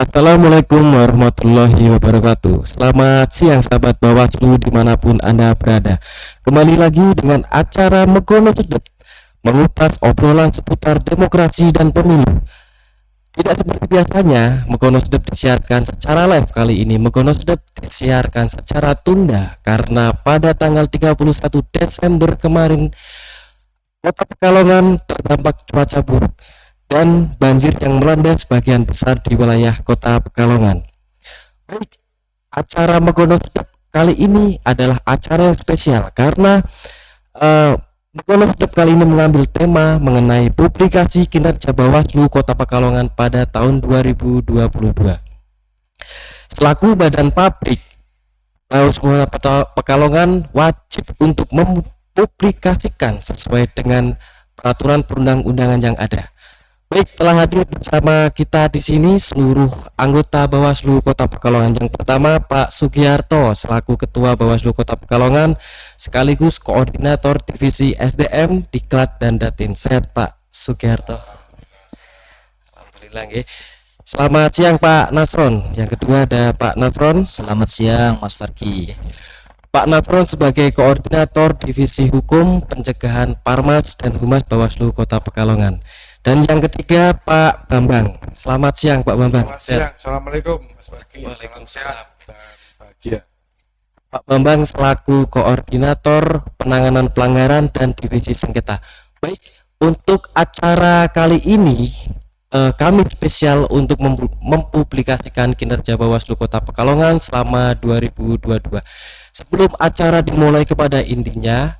Assalamualaikum warahmatullahi wabarakatuh. Selamat siang sahabat Bawaslu dimanapun Anda berada. Kembali lagi dengan acara Megono Sedep, mengupas obrolan seputar demokrasi dan pemilu. Tidak seperti biasanya, Megono Sedep disiarkan secara live. Kali ini Megono Sedep disiarkan secara tunda karena pada tanggal 31 Desember kemarin Kota Pekalongan terdampak cuaca buruk dan banjir yang melanda sebagian besar di wilayah Kota Pekalongan. Baik, acara Megono Sedep kali ini adalah acara yang spesial karena Megono Sedep kali ini mengambil tema mengenai publikasi kinerja Bawaslu Kota Pekalongan pada tahun 2022. Selaku badan publik, Bawaslu Kota Pekalongan wajib untuk mempublikasikan sesuai dengan peraturan perundang-undangan yang ada. Baik, telah hadir bersama kita di sini seluruh anggota Bawaslu Kota Pekalongan. Yang pertama Pak Sugiarto selaku Ketua Bawaslu Kota Pekalongan sekaligus Koordinator Divisi SDM, Diklat dan Datin. Sehat Pak Sugiarto? Alhamdulillah nggih. Selamat siang Pak Nasron. Yang kedua ada Pak Nasron. Selamat siang Mas Farki. Pak Nasron sebagai Koordinator Divisi Hukum, Pencegahan Parmas dan Humas Bawaslu Kota Pekalongan. Dan yang ketiga Pak Bambang. Selamat siang Pak Bambang. Selamat siang. Assalamualaikum Mas Farki. Salam sehat dan bahagia. Pak Bambang selaku Koordinator Penanganan Pelanggaran dan Divisi Sengketa. Baik, untuk acara kali ini kami spesial untuk mempublikasikan kinerja Bawaslu Kota Pekalongan selama 2022. Sebelum acara dimulai kepada intinya,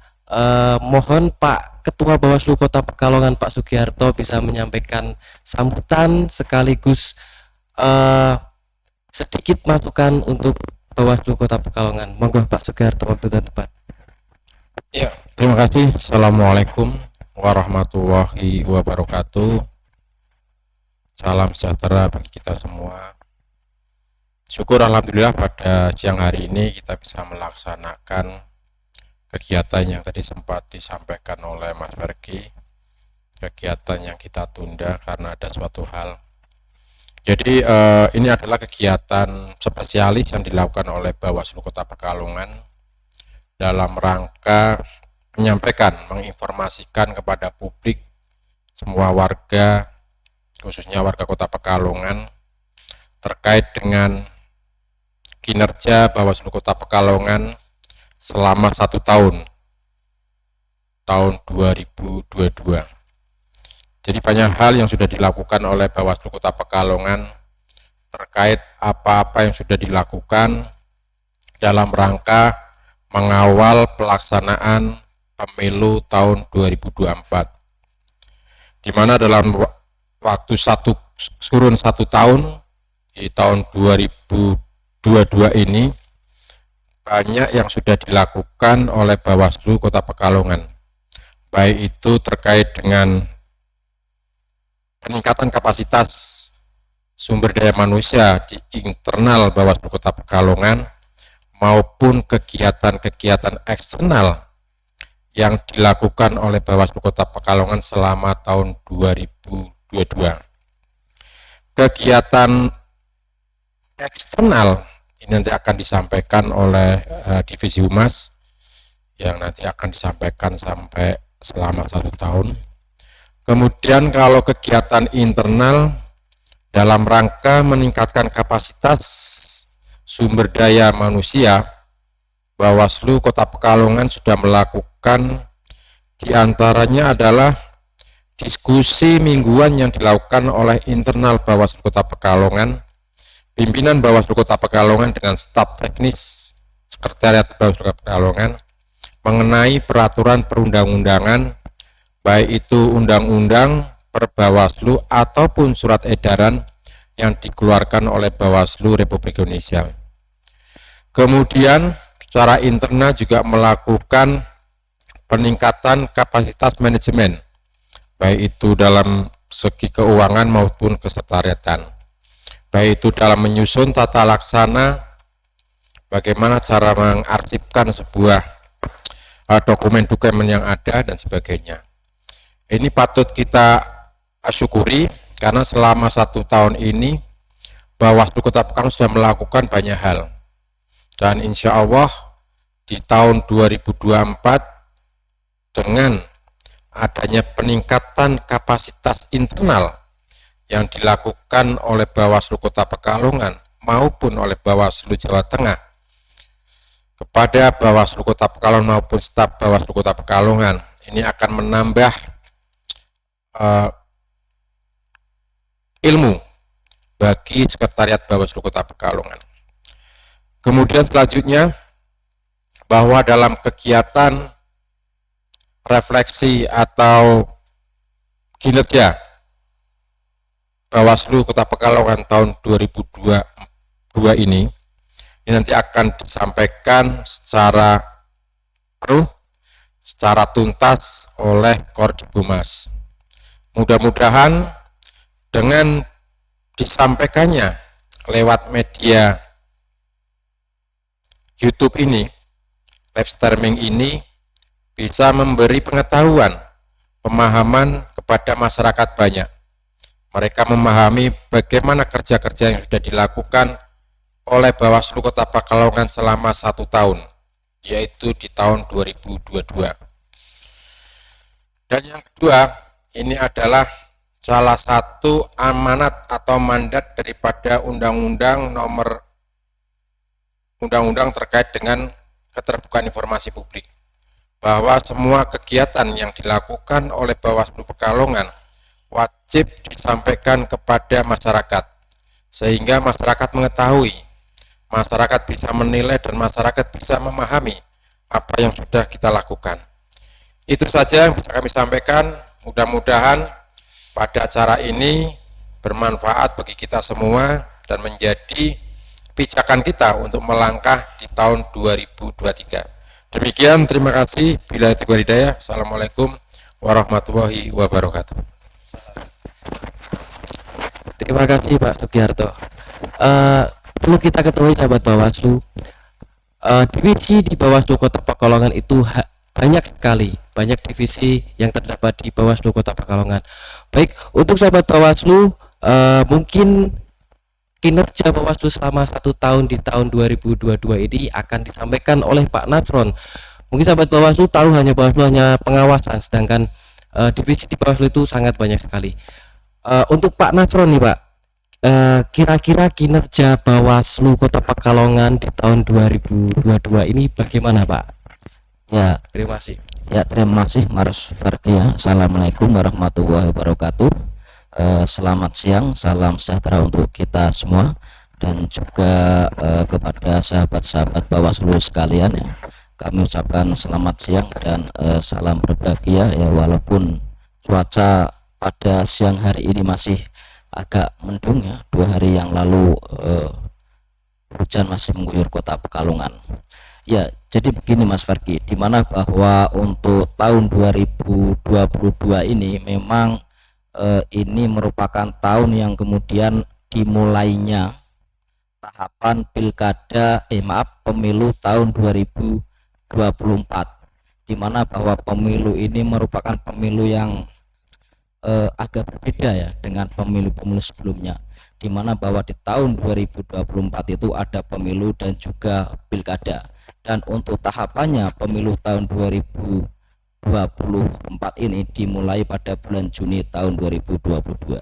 mohon Pak Ketua Bawaslu Kota Pekalongan Pak Sugiarto bisa menyampaikan sambutan sekaligus sedikit masukan untuk Bawaslu Kota Pekalongan. Monggo Pak Sugiarto, waktu dan tempat. Ya, terima kasih. Assalamualaikum warahmatullahi wabarakatuh. Salam sejahtera bagi kita semua. Syukur alhamdulillah pada siang hari ini kita bisa melaksanakan kegiatan yang tadi sempat disampaikan oleh Mas Farki, kegiatan yang kita tunda karena ada suatu hal. Jadi ini adalah kegiatan spesialis yang dilakukan oleh Bawaslu Kota Pekalongan dalam rangka menyampaikan, menginformasikan kepada publik, semua warga, khususnya warga Kota Pekalongan, terkait dengan kinerja Bawaslu Kota Pekalongan selama 1 tahun 2022. Jadi banyak hal yang sudah dilakukan oleh Bawaslu Kota Pekalongan terkait apa-apa yang sudah dilakukan dalam rangka mengawal pelaksanaan pemilu tahun 2024, di mana dalam waktu kurun 1 tahun di tahun 2022 ini banyak yang sudah dilakukan oleh Bawaslu Kota Pekalongan, baik itu terkait dengan peningkatan kapasitas sumber daya manusia di internal Bawaslu Kota Pekalongan maupun kegiatan-kegiatan eksternal yang dilakukan oleh Bawaslu Kota Pekalongan selama tahun 2022. Kegiatan eksternal ini nanti akan disampaikan oleh Divisi Humas yang nanti akan disampaikan sampai selama 1 tahun. Kemudian kalau kegiatan internal dalam rangka meningkatkan kapasitas sumber daya manusia, Bawaslu Kota Pekalongan sudah melakukan diantaranya adalah diskusi mingguan yang dilakukan oleh internal Bawaslu Kota Pekalongan, pimpinan Bawaslu Kota Pekalongan dengan staf teknis Sekretariat Bawaslu Kota Pekalongan mengenai peraturan perundang-undangan, baik itu undang-undang, perbawaslu ataupun surat edaran yang dikeluarkan oleh Bawaslu Republik Indonesia. Kemudian secara internal juga melakukan peningkatan kapasitas manajemen, baik itu dalam segi keuangan maupun kesekretariatan, baik itu dalam menyusun tata laksana, bagaimana cara mengarsipkan sebuah dokumen-dokumen yang ada dan sebagainya. Ini patut kita syukuri karena selama 1 tahun ini Bawaslu Kota Pekalongan sudah melakukan banyak hal, dan insya Allah di tahun 2024 dengan adanya peningkatan kapasitas internal yang dilakukan oleh Bawaslu Kota Pekalongan maupun oleh Bawaslu Jawa Tengah kepada Bawaslu Kota Pekalongan maupun staf Bawaslu Kota Pekalongan, ini akan menambah ilmu bagi Sekretariat Bawaslu Kota Pekalongan. Kemudian selanjutnya, bahwa dalam kegiatan refleksi atau kinerja Bawaslu Kota Pekalongan tahun 2022 ini nanti akan disampaikan secara penuh, secara tuntas oleh Kordibumas. Mudah-mudahan dengan disampaikannya lewat media YouTube ini, live streaming ini bisa memberi pengetahuan, pemahaman kepada masyarakat banyak. Mereka memahami bagaimana kerja-kerja yang sudah dilakukan oleh Bawaslu Kota Pekalongan selama 1 tahun, yaitu di tahun 2022. Dan yang kedua, ini adalah salah satu amanat atau mandat daripada undang-undang terkait dengan keterbukaan informasi publik, bahwa semua kegiatan yang dilakukan oleh Bawaslu Pekalongan wajib disampaikan kepada masyarakat, sehingga masyarakat mengetahui, masyarakat bisa menilai, dan masyarakat bisa memahami apa yang sudah kita lakukan. Itu saja yang bisa kami sampaikan. Mudah-mudahan pada acara ini bermanfaat bagi kita semua dan menjadi pijakan kita untuk melangkah di tahun 2023. Demikian, terima kasih. Bila taufiq wal hidayah. Assalamualaikum warahmatullahi wabarakatuh. Terima kasih Pak Sugiharto. Perlu kita ketahui sahabat Bawaslu, divisi di Bawaslu Kota Pekalongan itu banyak sekali, banyak divisi yang terdapat di Bawaslu Kota Pekalongan. Baik, untuk sahabat Bawaslu, mungkin kinerja Bawaslu selama 1 tahun di tahun 2022 ini akan disampaikan oleh Pak Nasron. Mungkin sahabat Bawaslu tahu Bawaslu hanya pengawasan, sedangkan divisi di Bawaslu itu sangat banyak sekali. Untuk Pak Nasron nih Pak, kira-kira kinerja Bawaslu Kota Pekalongan di tahun 2022 ini bagaimana Pak? Ya, Terima kasih. terima kasih Mas Farki ya. Assalamualaikum warahmatullahi wabarakatuh. Selamat siang, salam sejahtera untuk kita semua, dan juga kepada sahabat-sahabat Bawaslu sekalian ya. Kami ucapkan selamat siang dan salam berbahagia ya, walaupun cuaca pada siang hari ini masih agak mendung ya. 2 hari yang lalu hujan masih mengguyur Kota Pekalongan. Ya, jadi begini Mas Farki, dimana bahwa untuk tahun 2022 ini memang ini merupakan tahun yang kemudian dimulainya tahapan pemilu tahun 2024, dimana bahwa pemilu ini merupakan pemilu yang agak berbeda ya dengan pemilu-pemilu sebelumnya, dimana bahwa di tahun 2024 itu ada pemilu dan juga pilkada. Dan untuk tahapannya pemilu tahun 2024 ini dimulai pada bulan Juni tahun 2022.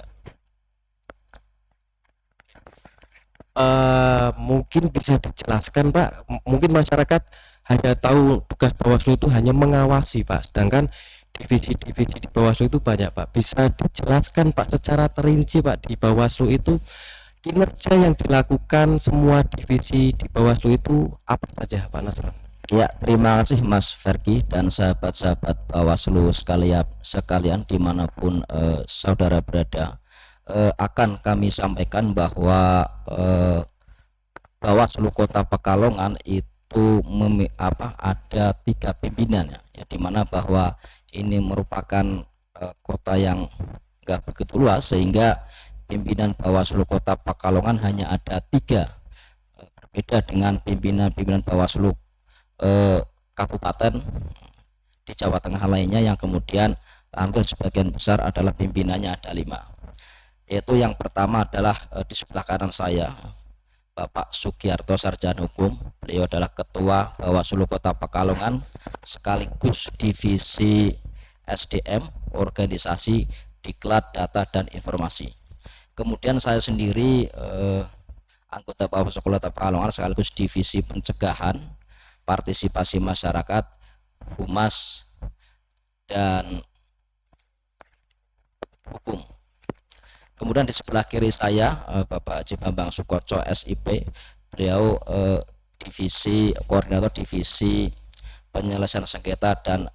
Mungkin bisa dijelaskan Pak, mungkin masyarakat hanya tahu tugas Bawaslu itu hanya mengawasi Pak, sedangkan divisi-divisi di Bawaslu itu banyak Pak. Bisa dijelaskan Pak secara terinci Pak, di Bawaslu itu kinerja yang dilakukan semua divisi di Bawaslu itu apa saja Pak Nasron? Ya, terima kasih Mas Fergi dan sahabat-sahabat Bawaslu sekalian dimanapun saudara berada. Akan kami sampaikan bahwa Bawaslu Kota Pekalongan itu ada 3 pimpinan ya, dimana bahwa ini merupakan kota yang enggak begitu luas, sehingga pimpinan Bawaslu Kota Pekalongan hanya ada 3, berbeda dengan pimpinan Bawaslu kabupaten di Jawa Tengah lainnya yang kemudian hampir sebagian besar adalah pimpinannya ada 5. yaitu yang pertama adalah di sebelah kanan saya Bapak Sugiarto Sarjana Hukum. Beliau adalah Ketua Bawaslu Kota Pekalongan sekaligus Divisi SDM Organisasi Diklat Data dan Informasi. Kemudian saya sendiri anggota Bawaslu Kota Pekalongan sekaligus Divisi Pencegahan Partisipasi Masyarakat, Humas dan Hukum. Kemudian di sebelah kiri saya Bapak Haji Bambang Sukoco SIP, beliau koordinator divisi penyelesaian sengketa dan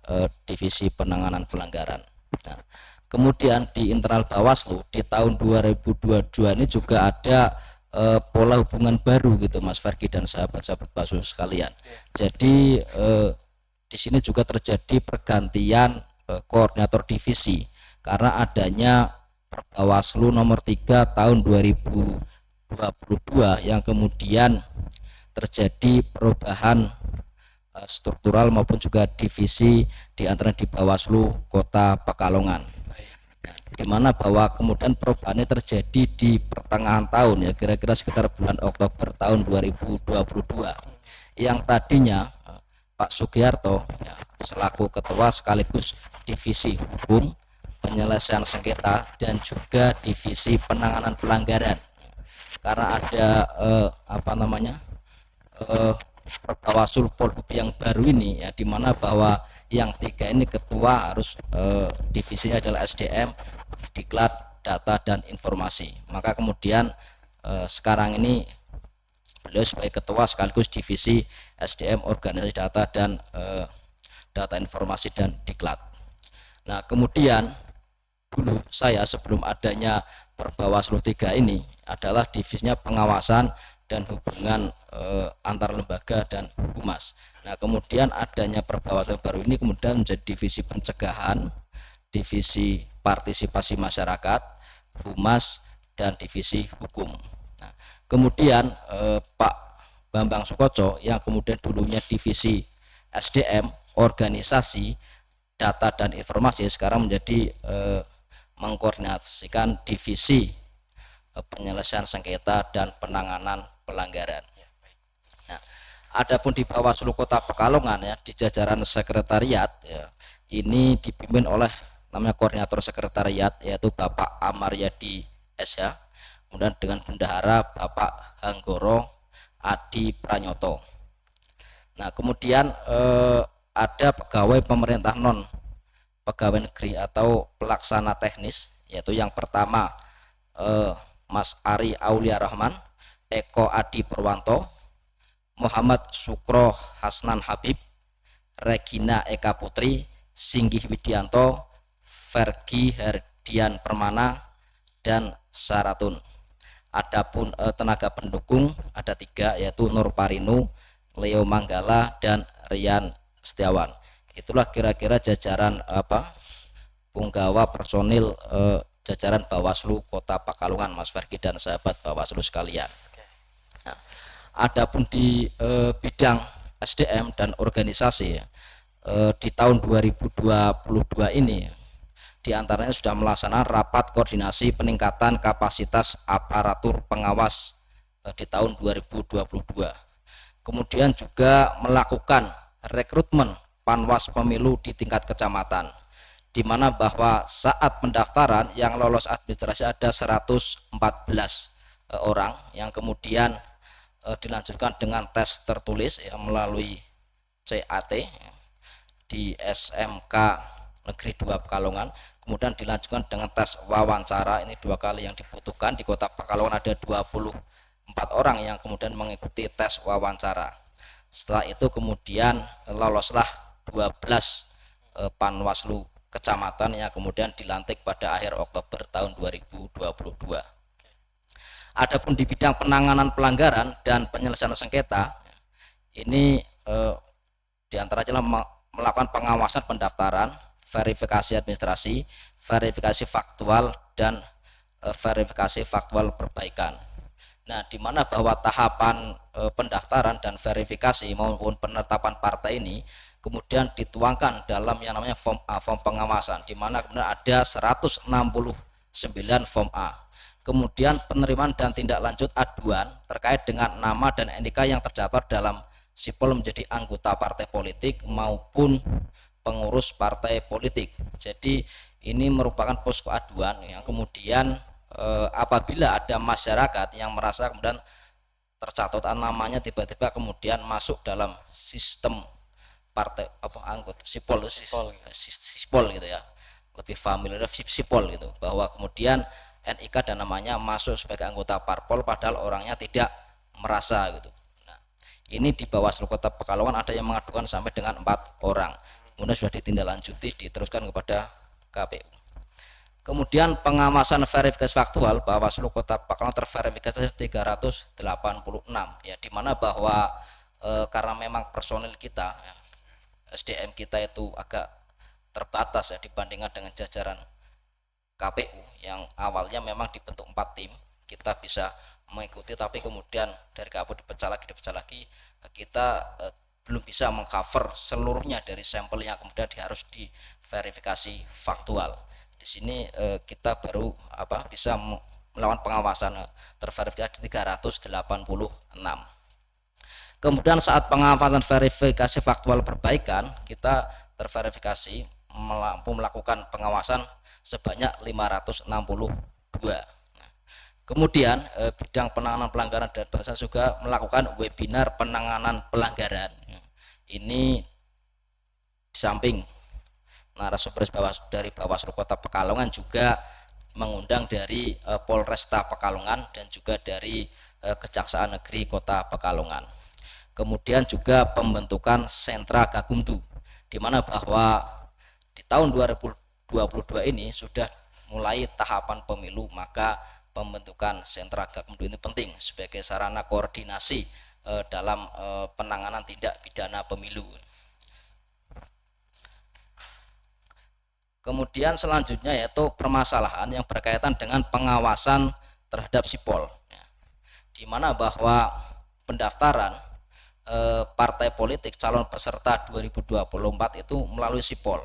divisi penanganan pelanggaran. Nah, kemudian di internal Bawaslu di tahun 2022 ini juga ada pola hubungan baru gitu Mas Fergi dan sahabat-sahabat Bawaslu sekalian. Jadi di sini juga terjadi pergantian koordinator divisi karena adanya Bawaslu nomor 3 tahun 2022 yang kemudian terjadi perubahan struktural maupun juga divisi di antara di Bawaslu Kota Pekalongan. Nah, di mana bahwa kemudian perubahannya terjadi di pertengahan tahun ya, kira-kira sekitar bulan Oktober tahun 2022. Yang tadinya Pak Sugiarto ya, selaku ketua sekaligus divisi hukum penyelesaian sengketa dan juga divisi penanganan pelanggaran, karena ada Bawaslu Polhub yang baru ini ya, dimana bahwa yang 3 ini ketua harus divisinya adalah SDM Diklat Data dan Informasi. Maka kemudian sekarang ini beliau sebagai ketua sekaligus divisi SDM Organisasi Data dan Data Informasi dan Diklat. Nah, kemudian dulu saya sebelum adanya Perbawaslu 3 ini adalah divisinya pengawasan dan hubungan antar lembaga dan humas. Nah, kemudian adanya Perbawaslu baru ini kemudian menjadi divisi pencegahan, divisi partisipasi masyarakat, humas dan divisi hukum. Nah, kemudian Pak Bambang Sukoco yang kemudian dulunya divisi SDM organisasi data dan informasi sekarang menjadi mengkoordinasikan divisi penyelesaian sengketa dan penanganan pelanggaran. Nah, adapun di Bawaslu Kota Pekalongan ya, di jajaran sekretariat ya, ini dipimpin oleh namanya koordinator sekretariat yaitu Bapak Amaryadi SH, kemudian dengan bendahara Bapak Hanggoro Adi Pranyoto. Nah, kemudian ada pegawai pemerintah non pegawai negeri atau pelaksana teknis, yaitu yang pertama Mas Ari Aulia Rahman, Eko Adi Purwanto, Muhammad Sukro Hasnan Habib, Regina Eka Putri, Singgih Widianto, Fergi Herdian Permana, dan Saratun. Adapun tenaga pendukung ada 3 yaitu Nur Parinu, Leo Manggala, dan Rian Setiawan. Itulah kira-kira jajaran punggawa personil jajaran Bawaslu Kota Pekalongan, Mas Fergi dan sahabat Bawaslu sekalian. Nah, adapun di bidang SDM dan organisasi di tahun 2022 ini diantaranya sudah melaksanakan rapat koordinasi peningkatan kapasitas aparatur pengawas di tahun 2022. Kemudian juga melakukan rekrutmen panwas pemilu di tingkat kecamatan, di mana bahwa saat pendaftaran yang lolos administrasi ada 114 orang yang kemudian dilanjutkan dengan tes tertulis ya, melalui CAT di SMK Negeri 2 Pekalongan, kemudian dilanjutkan dengan tes wawancara, ini 2 kali yang dibutuhkan. Di Kota Pekalongan ada 24 orang yang kemudian mengikuti tes wawancara. Setelah itu kemudian loloslah 12 panwaslu kecamatan yang kemudian dilantik pada akhir Oktober tahun 2022. Adapun di bidang penanganan pelanggaran dan penyelesaian sengketa, ini diantaranya melakukan pengawasan pendaftaran, verifikasi administrasi, verifikasi faktual, dan verifikasi faktual perbaikan. Nah, di mana bahwa tahapan pendaftaran dan verifikasi maupun penetapan partai ini kemudian dituangkan dalam yang namanya form A, form pengawasan, di mana kemudian ada 169 form A. Kemudian penerimaan dan tindak lanjut aduan terkait dengan nama dan NIK yang terdaftar dalam sipol menjadi anggota partai politik maupun pengurus partai politik. Jadi ini merupakan posko aduan yang kemudian apabila ada masyarakat yang merasa kemudian tercatat namanya tiba-tiba kemudian masuk dalam sistem partai anggota sipol gitu ya, lebih familiar sipol gitu, bahwa kemudian NIK dan namanya masuk sebagai anggota parpol padahal orangnya tidak merasa gitu. Nah, ini di Bawaslu Kota Pekalongan ada yang mengadukan sampai dengan 4 orang, kemudian sudah ditindaklanjuti diteruskan kepada KPU. Kemudian pengawasan verifikasi faktual Bawaslu Kota Pekalongan terverifikasi 386 ya, dimana bahwa karena memang personil kita ya, SDM kita itu agak terbatas ya dibandingkan dengan jajaran KPU yang awalnya memang dibentuk 4 tim, kita bisa mengikuti, tapi kemudian dari KPU dipecah lagi, kita belum bisa mengcover seluruhnya dari sampel yang kemudian harus diverifikasi faktual. Di sini kita baru bisa melakukan pengawasan terverifikasi 386. Kemudian saat pengawasan verifikasi faktual perbaikan, kita terverifikasi mampu melakukan pengawasan sebanyak 562. Nah, kemudian bidang penanganan pelanggaran dan penyelesaian juga melakukan webinar penanganan pelanggaran. Ini di samping narasumber dari Bawaslu Kota Pekalongan juga mengundang dari Polresta Pekalongan dan juga dari Kejaksaan Negeri Kota Pekalongan. Kemudian juga pembentukan sentra Gakumdu, di mana bahwa di tahun 2022 ini sudah mulai tahapan pemilu, maka pembentukan sentra Gakumdu ini penting sebagai sarana koordinasi dalam penanganan tindak pidana pemilu. Kemudian selanjutnya yaitu permasalahan yang berkaitan dengan pengawasan terhadap sipol ya, di mana bahwa pendaftaran partai politik calon peserta 2024 itu melalui sipol.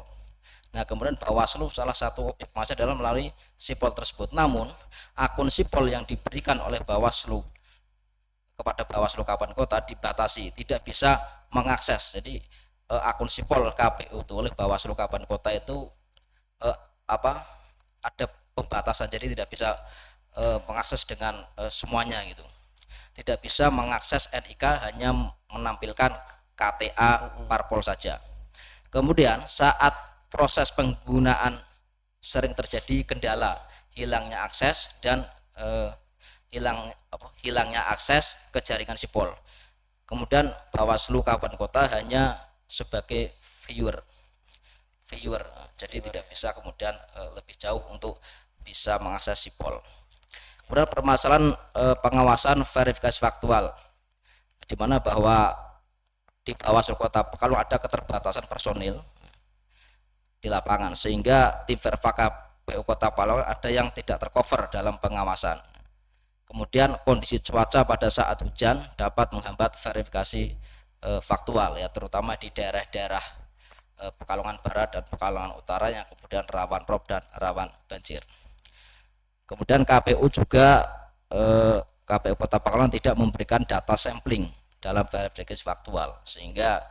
Nah, kemudian Bawaslu salah satu objek pengawasan adalah melalui sipol tersebut. Namun akun sipol yang diberikan oleh Bawaslu kepada Bawaslu Kabupaten Kota dibatasi, tidak bisa mengakses. Jadi akun sipol KPU itu oleh Bawaslu Kabupaten Kota itu ada pembatasan, jadi tidak bisa mengakses dengan semuanya gitu. Tidak bisa mengakses NIK, hanya menampilkan KTA parpol saja. Kemudian saat proses penggunaan sering terjadi kendala, hilangnya akses dan hilangnya akses ke jaringan sipol. Kemudian Bawaslu Kabupaten Kota hanya sebagai viewer, jadi tidak bisa kemudian lebih jauh untuk bisa mengakses sipol. Kemudian permasalahan pengawasan verifikasi faktual, di mana bahwa di Bawaslu Kota Pekalongan ada keterbatasan personil di lapangan, sehingga tim verifikasi KPU Kota Pekalongan ada yang tidak tercover dalam pengawasan. Kemudian kondisi cuaca pada saat hujan dapat menghambat verifikasi faktual ya, terutama di daerah-daerah Pekalongan Barat dan Pekalongan Utara yang kemudian rawan rob dan rawan banjir. Kemudian KPU juga KPU Kota Pekalongan tidak memberikan data sampling dalam verifikasi faktual, sehingga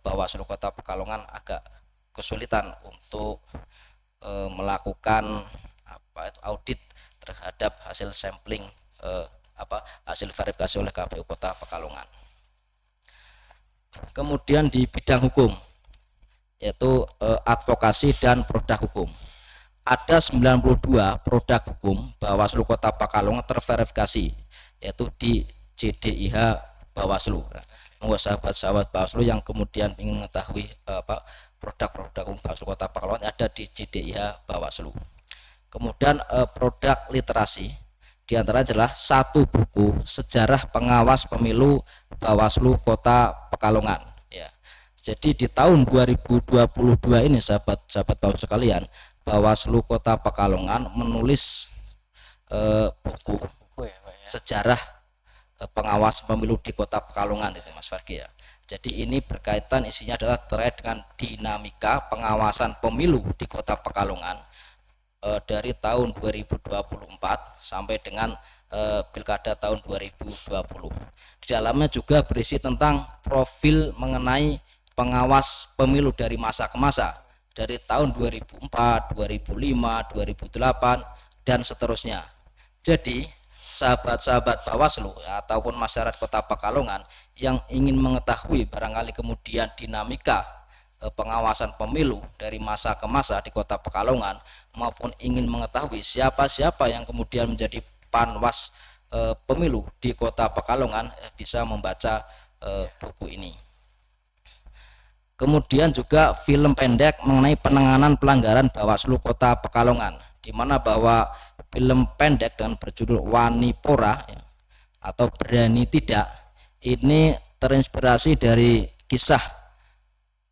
Bawaslu Kota Pekalongan agak kesulitan untuk melakukan audit terhadap hasil sampling hasil verifikasi oleh KPU Kota Pekalongan. Kemudian di bidang hukum yaitu advokasi dan produk hukum, ada 92 produk hukum Bawaslu Kota Pekalongan terverifikasi yaitu di JDIH Bawaslu. Nah, sahabat-sahabat Bawaslu yang kemudian ingin mengetahui produk-produk hukum Bawaslu Kota Pekalongan ada di JDIH Bawaslu. Kemudian produk literasi diantara adalah 1 buku sejarah pengawas pemilu Bawaslu Kota Pekalongan ya. Jadi di tahun 2022 ini sahabat-sahabat Bawaslu sekalian, Bawaslu Kota Pekalongan menulis buku sejarah pengawas pemilu di Kota Pekalongan itu Mas Fargi ya. Jadi ini berkaitan, isinya adalah terkait dengan dinamika pengawasan pemilu di Kota Pekalongan dari tahun 2024 sampai dengan Pilkada tahun 2020. Di dalamnya juga berisi tentang profil mengenai pengawas pemilu dari masa ke masa, dari tahun 2004, 2005, 2008 dan seterusnya. Jadi sahabat-sahabat Bawaslu ataupun masyarakat Kota Pekalongan yang ingin mengetahui barangkali kemudian dinamika pengawasan pemilu dari masa ke masa di Kota Pekalongan, maupun ingin mengetahui siapa-siapa yang kemudian menjadi panwas pemilu di Kota Pekalongan, bisa membaca buku ini. Kemudian juga film pendek mengenai penanganan pelanggaran Bawaslu Kota Pekalongan, di mana bahwa film pendek dengan berjudul Wanipora atau Berani Tidak ini terinspirasi dari kisah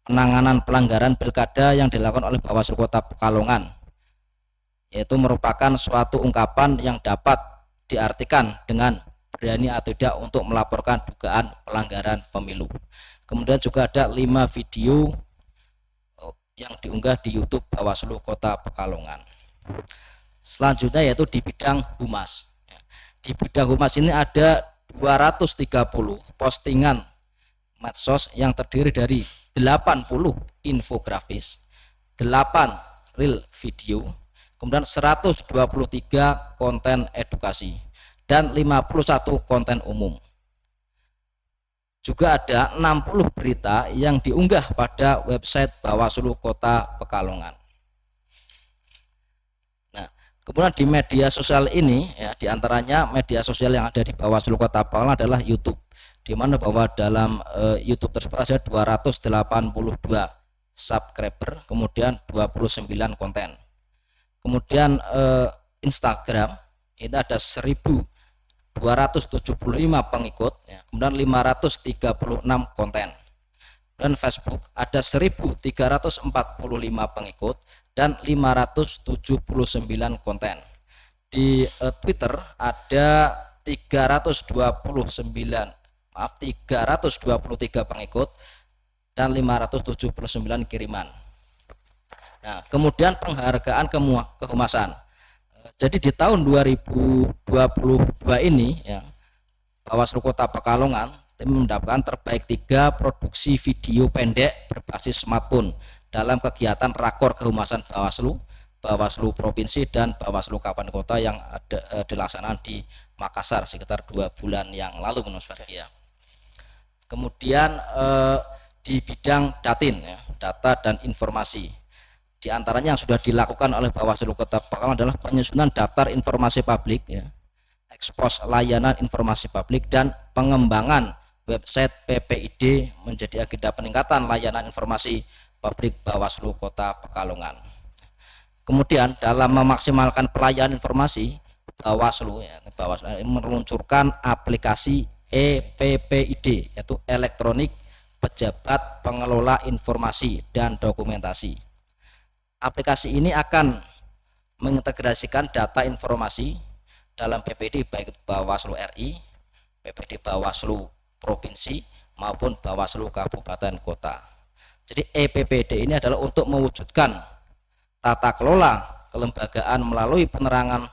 penanganan pelanggaran pilkada yang dilakukan oleh Bawaslu Kota Pekalongan, yaitu merupakan suatu ungkapan yang dapat diartikan dengan berani atau tidak untuk melaporkan dugaan pelanggaran pemilu. Kemudian juga ada 5 video yang diunggah di YouTube Bawaslu Kota Pekalongan. Selanjutnya yaitu di bidang humas. Di bidang humas ini ada 230 postingan medsos yang terdiri dari 80 infografis, 8 reel video, kemudian 123 konten edukasi, dan 51 konten umum. Juga ada 60 berita yang diunggah pada website Bawaslu Kota Pekalongan. Nah, kemudian di media sosial ini, diantaranya media sosial yang ada di Bawaslu Kota Pekalongan adalah YouTube, di mana bahwa dalam YouTube tersebut ada 282 subscriber, kemudian 29 konten. Kemudian Instagram itu ada 1.275 pengikut, kemudian 536 konten. Dan Facebook ada 1.345 pengikut dan 579 konten. Di Twitter ada 323 pengikut dan 579 kiriman. Nah, kemudian penghargaan kehumasan. Jadi di tahun 2022 ini Bawaslu Kota Pekalongan mendapatkan terbaik 3 produksi video pendek berbasis smartphone dalam kegiatan Rakor Kehumasan Bawaslu, Bawaslu Provinsi dan Bawaslu Kabupaten Kota yang dilaksanakan di Makassar sekitar 2 bulan yang lalu, menurut saya. Kemudian di bidang datin, data dan informasi, di antaranya yang sudah dilakukan oleh Bawaslu Kota Pekalongan adalah penyusunan daftar informasi publik, ekspos layanan informasi publik, dan pengembangan website PPID menjadi agenda peningkatan layanan informasi publik Bawaslu Kota Pekalongan. Kemudian dalam memaksimalkan pelayanan informasi, Bawaslu meluncurkan aplikasi EPPID, yaitu Elektronik Pejabat Pengelola Informasi dan Dokumentasi. Aplikasi ini akan mengintegrasikan data informasi dalam PPID baik Bawaslu RI, PPID Bawaslu Provinsi maupun Bawaslu Kabupaten Kota. Jadi EPPID ini adalah untuk mewujudkan tata kelola kelembagaan melalui penerangan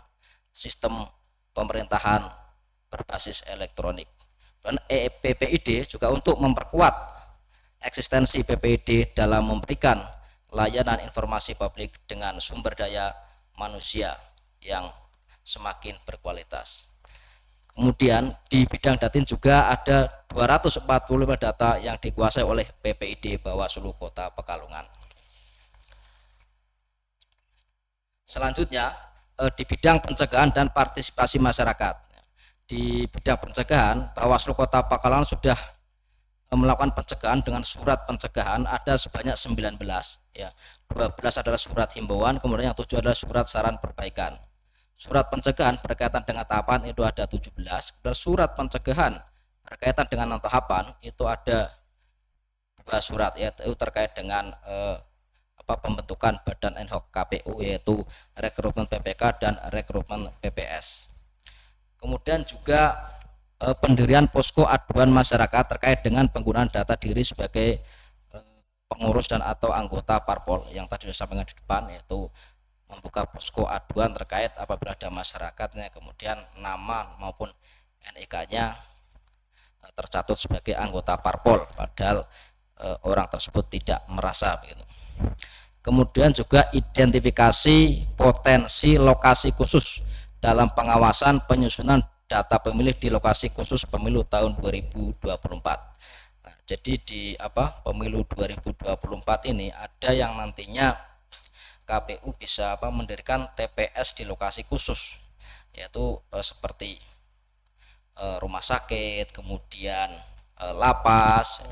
sistem pemerintahan berbasis elektronik. Dan EPPID juga untuk memperkuat eksistensi PPID dalam memberikan layanan informasi publik dengan sumber daya manusia yang semakin berkualitas. Kemudian di bidang datin juga ada 245 data yang dikuasai oleh PPID Bawaslu Kota Pekalongan. Selanjutnya di bidang pencegahan dan partisipasi masyarakat. Di bidang pencegahan, Bawaslu Kota Pekalongan sudah melakukan pencegahan dengan surat pencegahan ada sebanyak 19, 12 adalah surat himbauan, kemudian yang 7 adalah surat saran perbaikan. Surat pencegahan berkaitan dengan tahapan itu ada 17, dan surat pencegahan berkaitan dengan tahapan itu ada 2 surat, yaitu terkait dengan pembentukan badan ad hoc KPU, yaitu rekrutmen PPK dan rekrutmen PPS. Kemudian juga pendirian posko aduan masyarakat terkait dengan penggunaan data diri sebagai pengurus dan atau anggota parpol yang tadi disampaikan di depan, yaitu membuka posko aduan terkait apabila ada masyarakatnya kemudian nama maupun NIK-nya tercatat sebagai anggota parpol padahal orang tersebut tidak merasa begitu. Kemudian juga identifikasi potensi lokasi khusus dalam pengawasan penyusunan data pemilih di lokasi khusus pemilu tahun 2024. Nah, jadi di pemilu 2024 ini ada yang nantinya KPU bisa mendirikan TPS di lokasi khusus, yaitu seperti rumah sakit, kemudian lapas,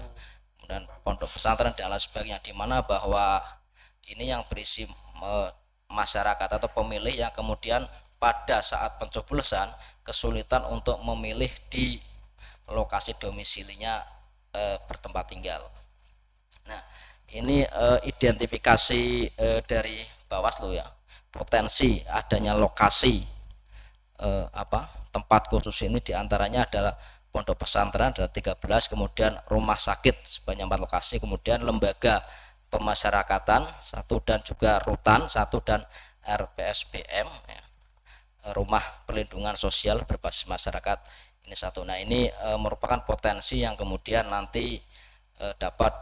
kemudian pondok pesantren dan lain sebagainya, di mana bahwa ini yang berisi masyarakat atau pemilih yang kemudian pada saat pencoblosan kesulitan untuk memilih di lokasi domisilinya bertempat tinggal. Nah, ini identifikasi dari Bawaslu ya, potensi adanya lokasi tempat khusus ini diantaranya adalah pondok pesantren ada 13, kemudian rumah sakit sebanyak 4 lokasi, kemudian lembaga pemasyarakatan 1 dan juga rutan 1 dan RPSBM ya, rumah perlindungan sosial berbasis masyarakat ini 1. Nah, ini merupakan potensi yang kemudian nanti dapat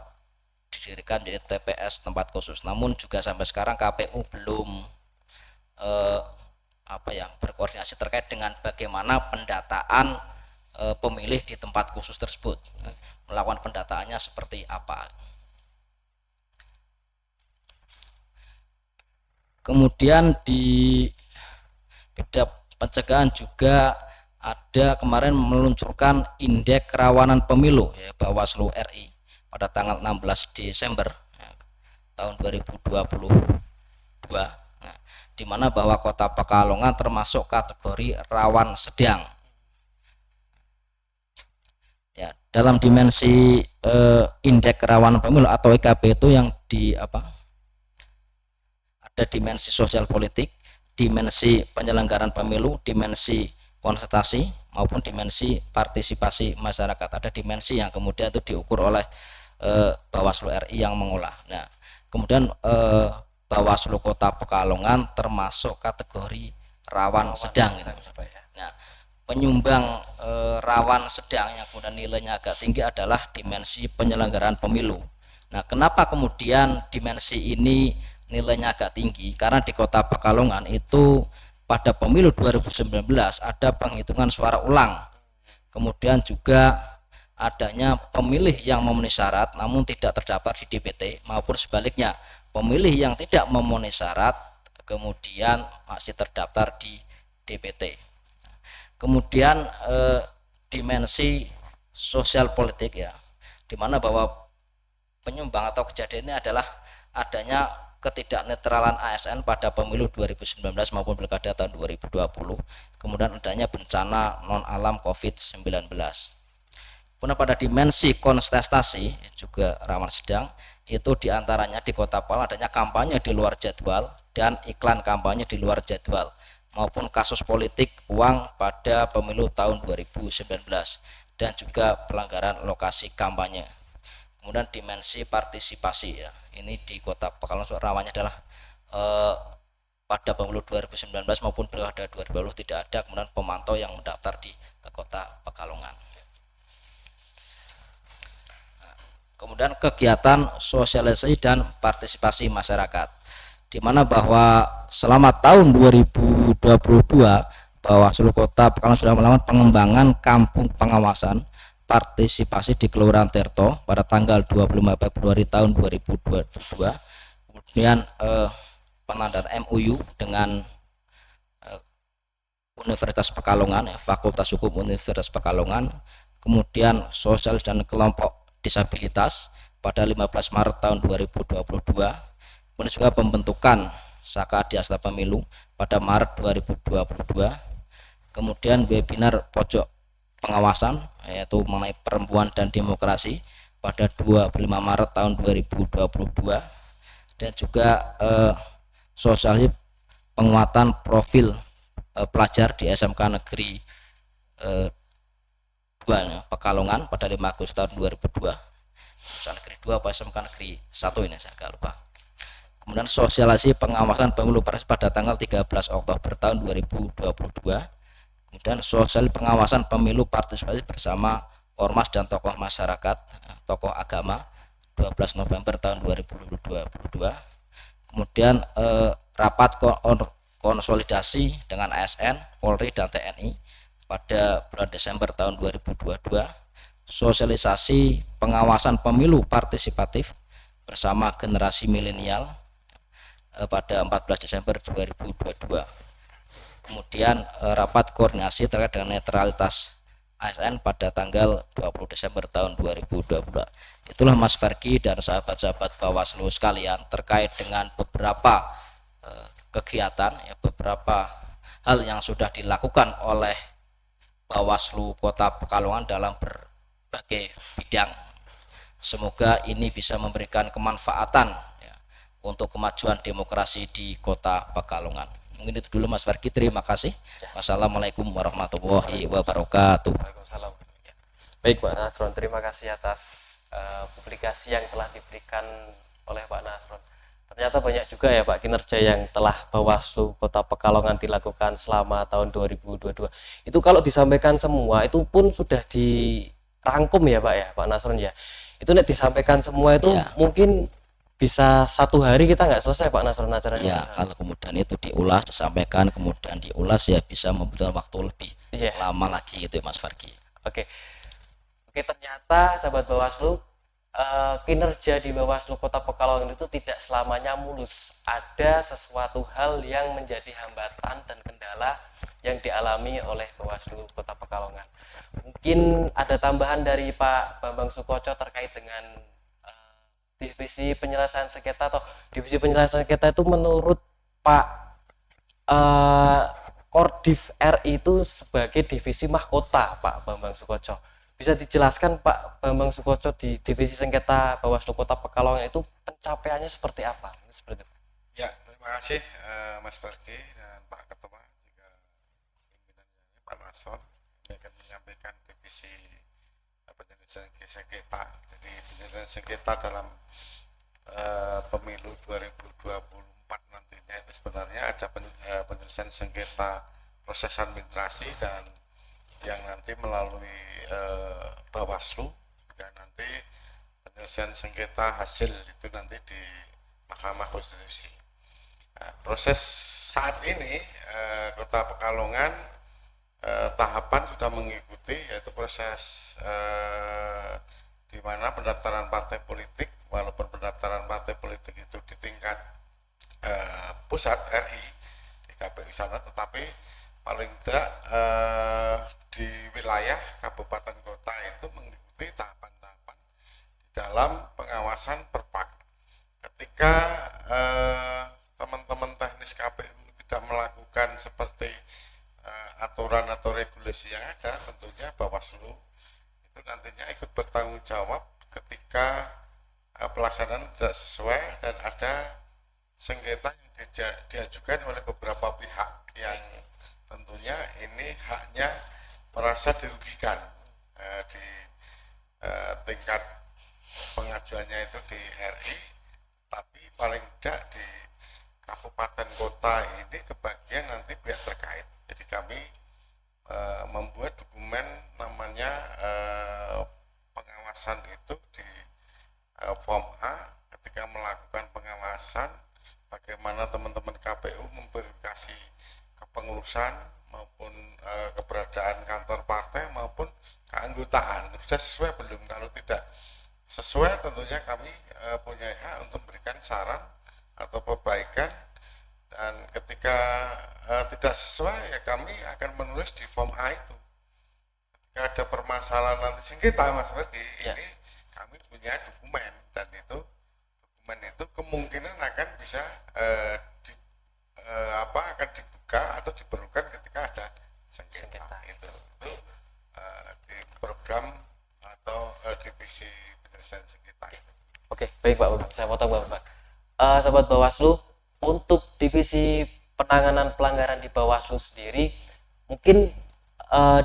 didirikan menjadi TPS tempat khusus. Namun juga sampai sekarang KPU belum berkoordinasi terkait dengan bagaimana pendataan pemilih di tempat khusus tersebut, melakukan pendataannya seperti apa. Kemudian di bidang pencegahan juga ada kemarin meluncurkan indeks kerawanan pemilu ya, Bawaslu RI pada tanggal 16 Desember ya, tahun 2022, nah, di mana bahwa Kota Pekalongan termasuk kategori rawan sedang. Ya, dalam dimensi indeks kerawanan pemilu atau IKP itu yang ada dimensi sosial politik, dimensi penyelenggaraan pemilu, dimensi konsultasi maupun dimensi partisipasi masyarakat. Ada dimensi yang kemudian itu diukur oleh Bawaslu RI yang mengolah. Nah, kemudian Bawaslu Kota Pekalongan termasuk kategori rawan sedang gitu. Nah, penyumbang rawan sedang yang kemudian nilainya agak tinggi adalah dimensi penyelenggaraan pemilu. Nah, kenapa kemudian dimensi ini nilainya agak tinggi? Karena di Kota Pekalongan itu pada pemilu 2019 ada penghitungan suara ulang, kemudian juga adanya pemilih yang memenuhi syarat namun tidak terdaftar di DPT, maupun sebaliknya pemilih yang tidak memenuhi syarat kemudian masih terdaftar di DPT. Kemudian dimensi sosial politik ya, dimana bahwa penyumbang atau kejadian ini adalah adanya ketidaknetralan ASN pada pemilu 2019 maupun pilkada tahun 2020, kemudian adanya bencana non alam COVID-19. Kemudian pada dimensi kontestasi juga rawan sedang, itu diantaranya di Kota Pekalongan adanya kampanye di luar jadwal dan iklan kampanye di luar jadwal, maupun kasus politik uang pada pemilu tahun 2019 dan juga pelanggaran lokasi kampanye. Kemudian dimensi partisipasi ya, ini di Kota Pekalongan rawannya adalah pada pemilu 2019 maupun pilkada 2020 tidak ada kemudian pemantau yang mendaftar di Kota Pekalongan. Nah, kemudian kegiatan sosialisasi dan partisipasi masyarakat, di mana bahwa selama tahun 2022 Bawaslu Kota Pekalongan sudah melakukan pengembangan kampung pengawasan partisipasi di Kelurahan Tirto pada tanggal 25 Februari tahun 2022. Kemudian penandatangan MOU dengan Universitas Pekalongan ya, Fakultas Hukum Universitas Pekalongan, kemudian sosial dan kelompok disabilitas pada 15 Maret tahun 2022. Kemudian juga pembentukan Saka Adiasta Pemilu pada Maret 2022. Kemudian webinar pojok pengawasan yaitu mengenai perempuan dan demokrasi pada 25 Maret tahun 2022, dan juga sosialisasi penguatan profil pelajar di SMK Negeri 2 Pekalongan pada 5 Agustus tahun 2002. SMK Negeri 2 apa SMK Negeri 1 ini saya agak lupa. Kemudian sosialisasi pengawasan pemilu presiden pada tanggal 13 Oktober tahun 2022. Kemudian sosial pengawasan pemilu partisipasi bersama ormas dan tokoh masyarakat, tokoh agama 12 November tahun 2022. Kemudian rapat konsolidasi dengan ASN, Polri dan TNI pada bulan Desember tahun 2022. Sosialisasi pengawasan pemilu partisipatif bersama generasi milenial pada 14 Desember 2022. Kemudian rapat koordinasi terkait dengan netralitas ASN pada tanggal 20 Desember tahun 2022. Itulah Mas Fergi dan sahabat-sahabat Bawaslu sekalian terkait dengan beberapa kegiatan, ya, beberapa hal yang sudah dilakukan oleh Bawaslu Kota Pekalongan dalam berbagai bidang. Semoga ini bisa memberikan kemanfaatan, ya, untuk kemajuan demokrasi di Kota Pekalongan. Mungkin itu dulu Mas Fergi, terima kasih. Wassalamualaikum warahmatullahi wabarakatuh. Waalaikumsalam. Baik Pak Nasron, terima kasih atas publikasi yang telah diberikan oleh Pak Nasron. Ternyata banyak juga ya Pak kinerja yang telah Bawaslu Kota Pekalongan dilakukan selama tahun 2022. Itu kalau disampaikan semua itu pun sudah dirangkum ya Pak ya, Pak Nasron ya. Itu nek disampaikan semua itu Ya. mungkin bisa 1 hari kita nggak selesai Pak Nasron acaranya. Ya, kalau kemudian itu diulas, disampaikan, kemudian diulas, ya bisa membutuhkan waktu lebih lama lagi gitu Mas Fergi. Oke, ternyata sahabat Bawaslu, kinerja di Bawaslu Kota Pekalongan itu tidak selamanya mulus. Ada sesuatu hal yang menjadi hambatan dan kendala yang dialami oleh Bawaslu Kota Pekalongan. Mungkin ada tambahan dari Pak Bambang Sukoco terkait dengan divisi penyelesaian sengketa atau divisi penyelesaian sengketa itu menurut Pak Kordiv RI itu sebagai divisi mahkota Pak Bambang Sukoco. Bisa dijelaskan Pak Bambang Sukoco di divisi sengketa Bawaslu Kota Pekalongan itu pencapaiannya seperti apa? Seperti itu. Ya, terima kasih Mas Fergi dan Pak Ketua juga pimpinannya Pak Nasron. Ini akan menyampaikan divisi penyelesaian sengketa. Jadi penyelesaian sengketa dalam pemilu 2024 nantinya itu sebenarnya ada penyelesaian sengketa proses administrasi dan yang nanti melalui Bawaslu dan nanti penyelesaian sengketa hasil itu nanti di Mahkamah Konstitusi. Proses saat ini Kota Pekalongan tahapan sudah mengikuti, yaitu proses di mana pendaftaran partai politik, walaupun pendaftaran partai politik itu di tingkat pusat RI di KPU sana, tetapi paling tidak di wilayah kabupaten kota itu mengikuti tahapan-tahapan di dalam pengawasan perpak. Ketika teman-teman teknis KPU tidak melakukan seperti aturan atau regulasi yang ada, tentunya Bawaslu itu nantinya ikut bertanggung jawab ketika pelaksanaan tidak sesuai dan ada sengketa yang diajukan oleh beberapa pihak yang tentunya ini haknya merasa dirugikan di tingkat pengajuannya itu di RI, tapi paling tidak di kabupaten kota ini kebagian nanti pihak terkait. Jadi kami membuat dokumen namanya pengawasan itu di form A. Ketika melakukan pengawasan, bagaimana teman-teman KPU memverifikasi kepengurusan maupun keberadaan kantor partai maupun keanggotaan sudah sesuai belum. Kalau tidak sesuai, tentunya kami punya hak untuk memberikan saran atau perbaikan, dan ketika tidak sesuai ya kami akan menulis di form A itu. Ketika ada permasalahan nanti sengketa Mas Ferdi, ini kami punya dokumen, dan itu dokumen itu kemungkinan akan bisa akan dibuka atau diperlukan ketika ada sengketa. Itu di program atau divisi penyelesaian sengketa itu. Oke, baik Pak, saya potong Bapak. Sahabat Bawaslu, untuk divisi penanganan pelanggaran di Bawaslu sendiri, mungkin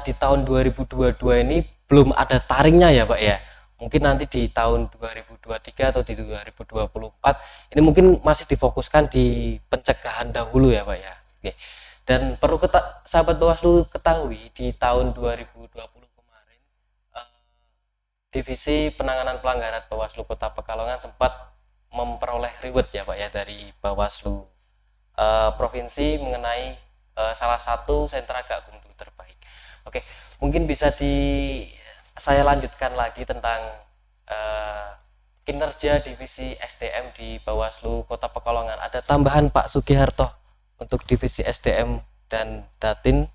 di tahun 2022 ini belum ada taringnya ya Pak ya, mungkin nanti di tahun 2023 atau di 2024 ini mungkin masih difokuskan di pencegahan dahulu ya Pak ya. Oke. Dan perlu sahabat Bawaslu ketahui di tahun 2020 kemarin Divisi Penanganan Pelanggaran Bawaslu Kota Pekalongan sempat memperoleh reward ya Pak ya dari Bawaslu provinsi mengenai salah satu sentra gakumdu terbaik. Oke, mungkin bisa saya lanjutkan lagi tentang kinerja divisi SDM di Bawaslu Kota Pekalongan. Ada tambahan Pak Sugiharto untuk divisi SDM dan Datin?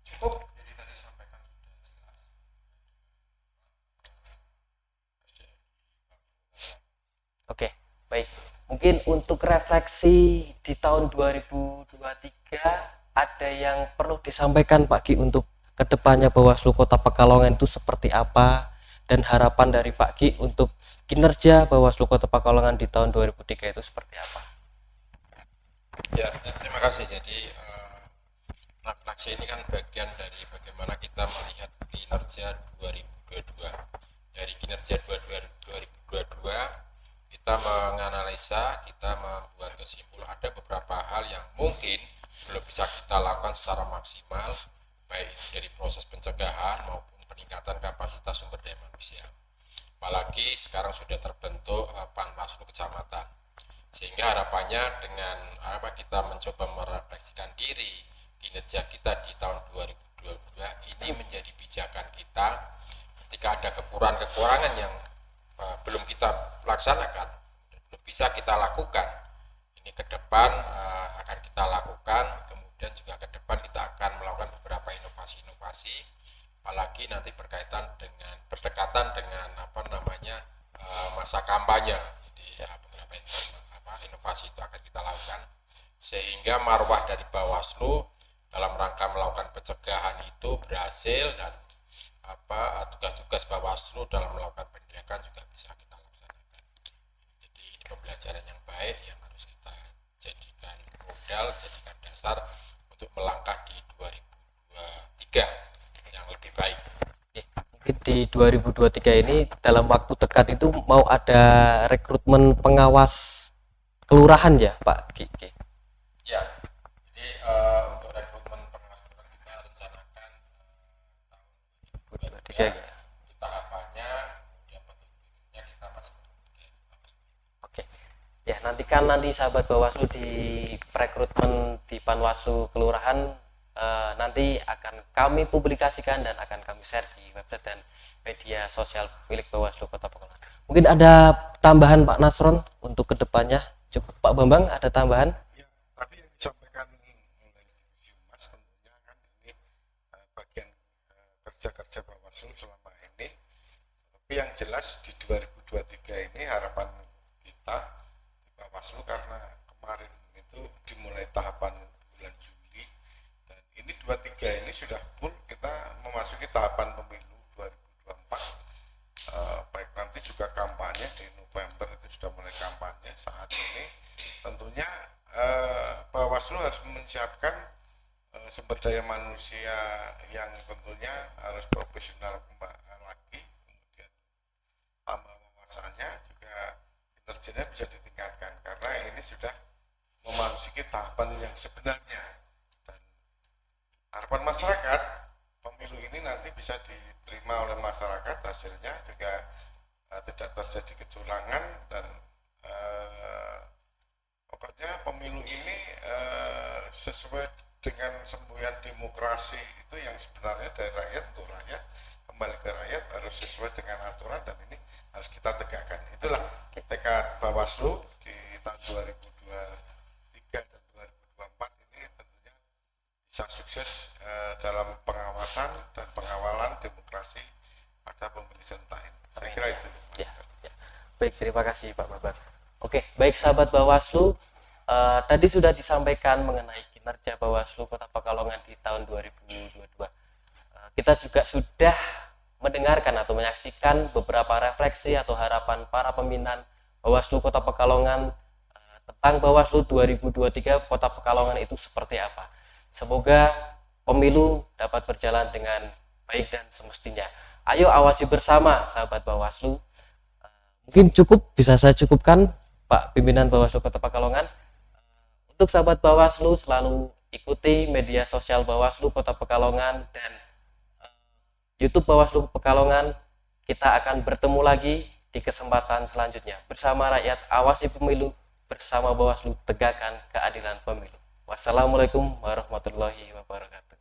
Cukup, jadi tadi sampaikan sudah jelas. Oke, baik. Mungkin untuk refleksi di tahun 2023 ada yang perlu disampaikan Pak Ki untuk kedepannya Bawaslu Kota Pekalongan itu seperti apa dan harapan dari Pak Ki untuk kinerja Bawaslu Kota Pekalongan di tahun 2003 itu seperti apa? Ya, terima kasih. Jadi refleksi ini kan bagian dari bagaimana kita melihat kinerja 2022. Dari kinerja 2022 kita menganalisa, kita membuat kesimpulan ada beberapa hal yang mungkin belum bisa kita lakukan secara maksimal, baik itu dari proses pencegahan maupun peningkatan kapasitas sumber daya manusia. Apalagi sekarang sudah terbentuk Panwaslu Kecamatan, sehingga harapannya dengan kita mencoba merefleksikan diri kinerja kita di tahun 2022 ini menjadi pijakan kita ketika ada kekurangan-kekurangan yang belum kita laksanakan, belum bisa kita lakukan. Ini ke depan akan kita lakukan, kemudian juga ke depan kita akan melakukan beberapa inovasi-inovasi, apalagi nanti berdekatan dengan masa kampanye. Jadi beberapa inovasi itu akan kita lakukan sehingga marwah dari Bawaslu dalam rangka melakukan pencegahan itu berhasil, dan tugas-tugas Bawaslu dalam melakukan penindakan juga bisa kita laksanakan. Jadi ini pembelajaran yang baik yang harus kita jadikan modal, jadikan dasar untuk melangkah di 2023 yang lebih baik. Mungkin di 2023 ini dalam waktu dekat itu mau ada rekrutmen pengawas kelurahan ya Pak Kiki? Ya, jadi untuk rekrutmen pengawas kelurahan kita rencanakan tahun 2023 ya. Tahapannya, kemudian petunjuknya kita masih menunggu. Oke. Ya, nanti sahabat Bawaslu di rekrutmen di Panwaslu kelurahan nanti akan kami publikasikan dan akan kami share di website dan media sosial milik Bawaslu Kota Pekalongan. Mungkin ada tambahan Pak Nasron untuk kedepannya? Cukup Pak Bambang, ada tambahan? Ya, tadi yang disampaikan oleh Mas tentunya kan ini bagian kerja-kerja Bawaslu selama ini. Tapi yang jelas di 2023 ini harapan kita di Bawaslu, karena kemarin itu dimulai tahapan bulan Juli, dan ini 23 ini sudah full kita memasuki tahapan pemilu 2024. Baik nanti juga kampanye di November itu sudah mulai kampanye. Saat ini tentunya Bawaslu harus menyiapkan sumber daya manusia yang tentunya harus profesional lagi, kemudian tambah wawasannya juga kinerjanya bisa ditingkatkan, karena ini sudah memasuki tahapan yang sebenarnya. Dan harapan masyarakat pemilu ini nanti bisa diterima oleh masyarakat, hasilnya juga tidak terjadi kecurangan, dan pokoknya pemilu ini sesuai dengan semboyan demokrasi itu yang sebenarnya dari rakyat untuk rakyat, kembali ke rakyat, harus sesuai dengan aturan, dan ini harus kita tegakkan. Itulah tekad Bawaslu di tahun 2023 dan 2024 ini tentunya bisa sukses dalam pengawasan dan pengawalan demokrasi pada pemilu serentak ini. Saya kira itu. Ya. Baik, terima kasih Pak Bambang. Oke, baik sahabat Bawaslu, tadi sudah disampaikan mengenai kinerja Bawaslu Kota Pekalongan di tahun 2022. Kita juga sudah mendengarkan atau menyaksikan beberapa refleksi atau harapan para pimpinan Bawaslu Kota Pekalongan tentang Bawaslu 2023 Kota Pekalongan itu seperti apa. Semoga pemilu dapat berjalan dengan baik dan semestinya. ayo awasi bersama sahabat Bawaslu. Mungkin cukup, bisa saya cukupkan Pak Pimpinan Bawaslu Kota Pekalongan. Untuk sahabat Bawaslu, selalu ikuti media sosial Bawaslu Kota Pekalongan dan YouTube Bawaslu Pekalongan. Kita akan bertemu lagi di kesempatan selanjutnya. Bersama rakyat, awasi pemilu. Bersama Bawaslu, tegakkan keadilan pemilu. Wassalamualaikum warahmatullahi wabarakatuh.